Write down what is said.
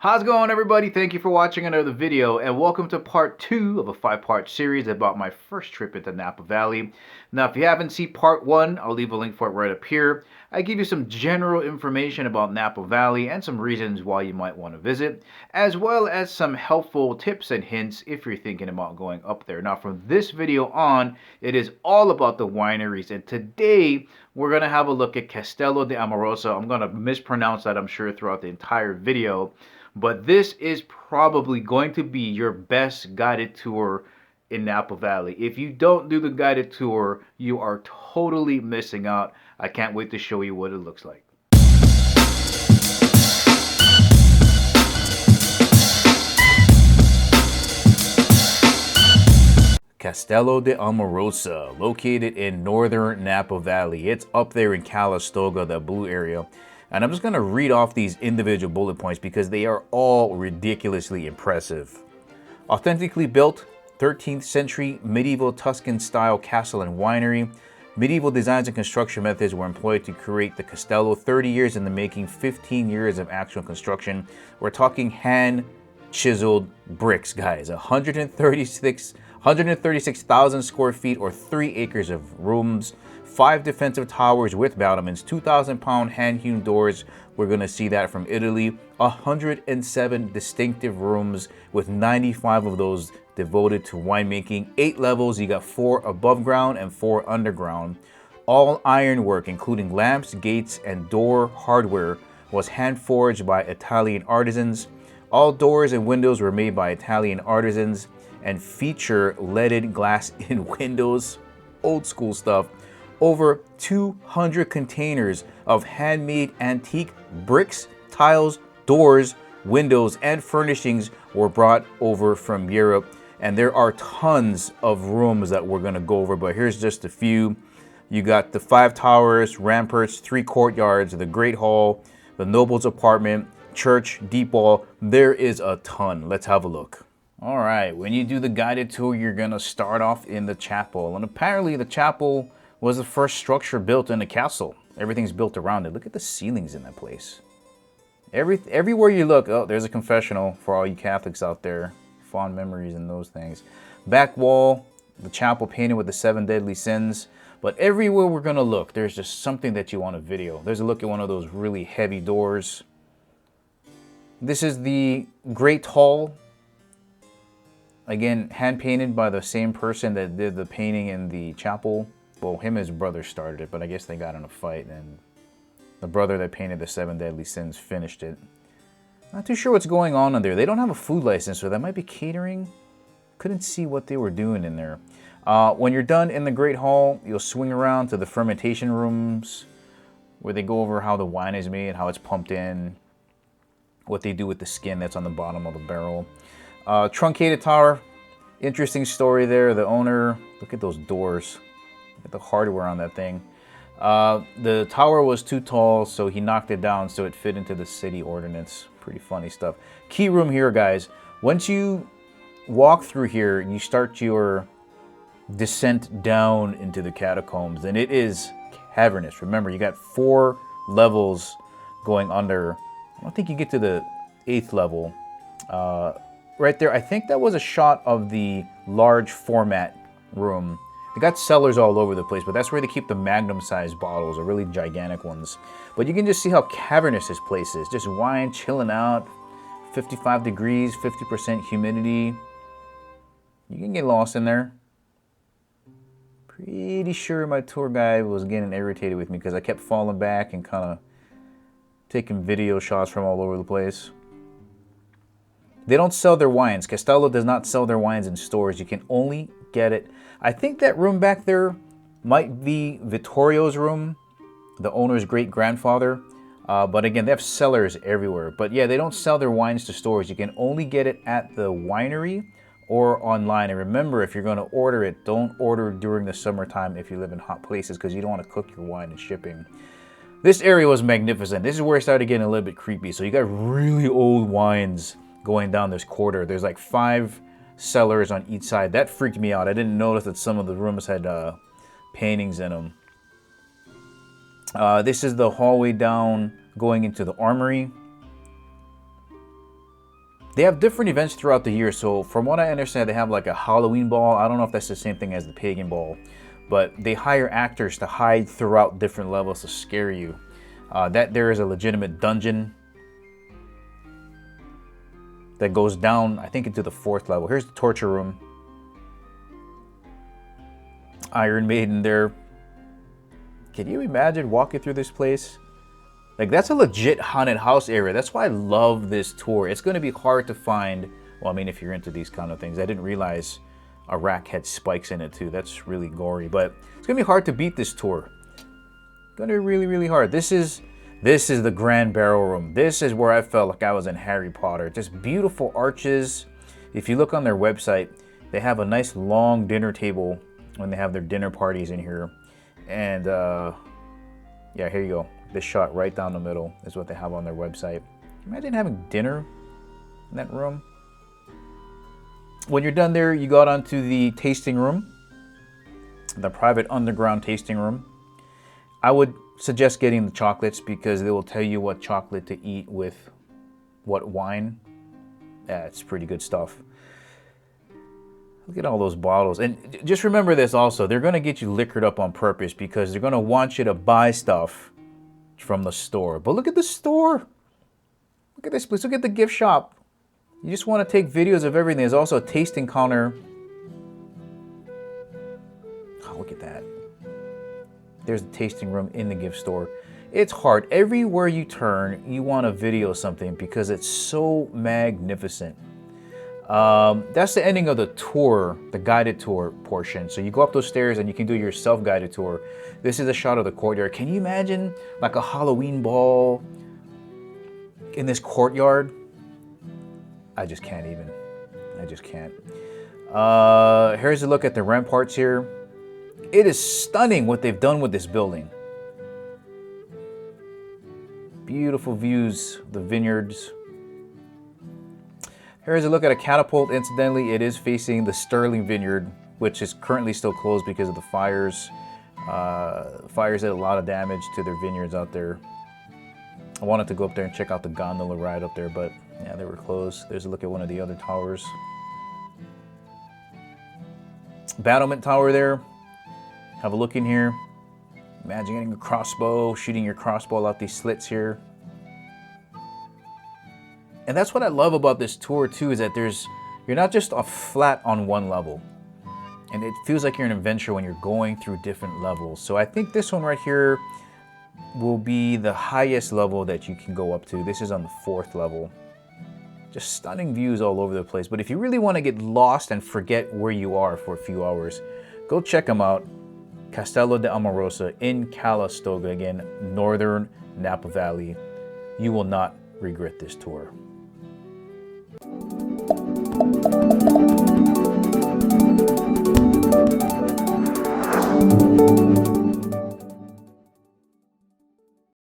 How's it going, everybody? Thank you for watching another video, and welcome to part 2 of a 5-part series about my first trip into Napa Valley. Now, if you haven't seen part 1, I'll leave a link for it right up here. I give you some general information about Napa Valley and some reasons why you might want to visit, as well as some helpful tips and hints if you're thinking about going up there. Now, from this video on, it is all about the wineries, and today we're going to have a look at Castello Di Amorosa. I'm going to mispronounce that, I'm sure, throughout the entire video. But this is probably going to be your best guided tour in Napa Valley. If you don't do the guided tour, you are totally missing out. I can't wait to show you what it looks like. Castello di Amorosa, located in northern Napa Valley. It's up there in Calistoga, the blue area. And I'm just going to read off these individual bullet points because they are all ridiculously impressive. Authentically built, 13th century medieval Tuscan style castle and winery. Medieval designs and construction methods were employed to create the Castello. 30 years in the making, 15 years of actual construction. We're talking hand chiseled bricks, guys. 136,000 square feet or 3 acres of rooms. 5 defensive towers with battlements, 2,000-pound hand-hewn doors. We're going to see that from Italy. 107 distinctive rooms with 95 of those devoted to winemaking. 8 levels. You got 4 above ground and 4 underground. All ironwork, including lamps, gates, and door hardware, was hand-forged by Italian artisans. All doors and windows were made by Italian artisans and feature leaded glass in windows. Old school stuff. Over 200 containers of handmade antique bricks, tiles, doors, windows, and furnishings were brought over from Europe. And there are tons of rooms that we're going to go over, but here's just a few. You got the 5 towers, ramparts, 3 courtyards, the Great Hall, the Noble's apartment, church, deep hall. There is a ton. Let's have a look. All right, when you do the guided tour, you're going to start off in the chapel. And apparently the chapel was the first structure built in a castle. Everything's built around it. Look at the ceilings in that place. Everywhere you look, oh, there's a confessional for all you Catholics out there. Fond memories and those things. Back wall, the chapel painted with the 7 deadly sins. But everywhere we're going to look, there's just something that you want to video. There's a look at one of those really heavy doors. This is the Great Hall. Again, hand painted by the same person that did the painting in the chapel. Well, him and his brother started it, but I guess they got in a fight, and the brother that painted the 7 deadly sins finished it. Not too sure what's going on in there. They don't have a food license, so that might be catering. Couldn't see what they were doing in there. When you're done in the Great Hall, you'll swing around to the fermentation rooms, where they go over how the wine is made, how it's pumped in, what they do with the skin that's on the bottom of the barrel. Truncated tower, interesting story there. The owner, look at those doors. Look at the hardware on that thing. The tower was too tall, so he knocked it down so it fit into the city ordinance. Pretty funny stuff. Key room here, guys. Once you walk through here, you start your descent down into the catacombs, and it is cavernous. Remember, you got 4 levels going under. I don't think you get to the 8th level. Right there, I think that was a shot of the large format room. They got cellars all over the place, but that's where they keep the magnum-sized bottles, or really gigantic ones. But you can just see how cavernous this place is. Just wine chilling out, 55 degrees, 50% humidity. You can get lost in there. Pretty sure my tour guide was getting irritated with me because I kept falling back and kind of taking video shots from all over the place. They don't sell their wines. Castello does not sell their wines in stores. You can only get it. I think that room back there might be Vittorio's room, the owner's great-grandfather. But again, they have cellars everywhere. But yeah, they don't sell their wines to stores. You can only get it at the winery or online. And remember, if you're going to order it, don't order during the summertime if you live in hot places, because you don't want to cook your wine and shipping. This area was magnificent. This is where it started getting a little bit creepy. So you got really old wines going down this corridor. There's like 5 cellars on each side. That freaked me out. I didn't notice that some of the rooms had paintings in them. This is the hallway down going into the armory. They have different events throughout the year. So from what I understand, they have like a Halloween ball. I don't know if that's the same thing as the pagan ball, but they hire actors to hide throughout different levels to scare you. That there is a legitimate dungeon that goes down, I think, into the 4th level. Here's the torture room. Iron Maiden there. Can you imagine walking through this place? Like, that's a legit haunted house area. That's why I love this tour. It's going to be hard to find. Well, I mean, if you're into these kind of things. I didn't realize a rack had spikes in it too. That's really gory. But it's going to be hard to beat this tour. Going to be really, really hard. This is the Grand Barrel Room. This is where I felt like I was in Harry Potter. Just beautiful arches. If you look on their website, they have a nice long dinner table when they have their dinner parties in here. And yeah, here you go. This shot right down the middle is what they have on their website. Imagine having dinner in that room. When you're done there, you go out onto the tasting room, the private underground tasting room. I would suggest getting the chocolates because they will tell you what chocolate to eat with what wine. Yeah, it's pretty good stuff. Look at all those bottles. And just remember this also. They're going to get you liquored up on purpose because they're going to want you to buy stuff from the store. But look at the store. Look at this place. Look at the gift shop. You just want to take videos of everything. There's also a tasting counter. Oh, look at that. There's the tasting room in the gift store. It's hard. Everywhere you turn, you want to video something because it's so magnificent. That's the ending of the tour, the guided tour portion. So you go up those stairs and you can do your self-guided tour. This is a shot of the courtyard. Can you imagine like a Halloween ball in this courtyard? I just can't even. I just can't. Here's a look at the ramparts here. It is stunning what they've done with this building. Beautiful views, the vineyards. Here's a look at a catapult. Incidentally, it is facing the Sterling Vineyard, which is currently still closed because of the fires. Fires did a lot of damage to their vineyards out there. I wanted to go up there and check out the gondola ride up there, but yeah, they were closed. There's a look at one of the other towers. Battlement tower there. Have a look in here. Imagine getting a crossbow, shooting your crossbow out these slits here. And that's what I love about this tour too, is that you're not just flat on one level. And it feels like you're an adventure when you're going through different levels. So I think this one right here will be the highest level that you can go up to. This is on the 4th level. Just stunning views all over the place. But if you really want to get lost and forget where you are for a few hours, go check them out. Castello Di Amorosa in Calistoga, again, northern Napa Valley. You will not regret this tour.